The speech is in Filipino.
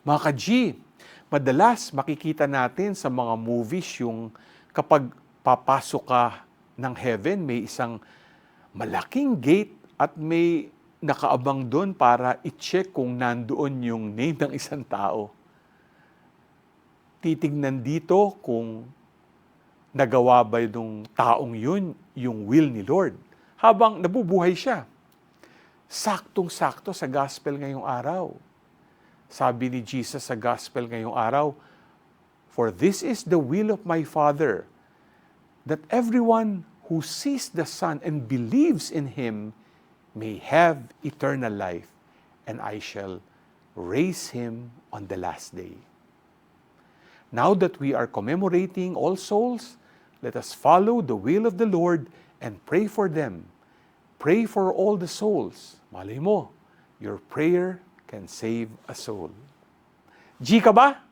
Mga ka-G, madalas makikita natin sa mga movies yung kapag papasok ka ng heaven, may isang malaking gate at may nakaabang doon para i-check kung nandoon yung name ng isang tao. Titignan dito kung nagawa ba yung taong yun yung will ni Lord habang nabubuhay siya. Saktong-sakto sa gospel ngayong araw. Sabi ni Jesus sa gospel ngayong araw, "For this is the will of my Father, that everyone who sees the Son and believes in Him may have eternal life, and I shall raise Him on the last day." Now that we are commemorating All Souls, let us follow the will of the Lord and pray for them. Pray for all the souls. Malay mo, your prayer can save a soul. G ka ba?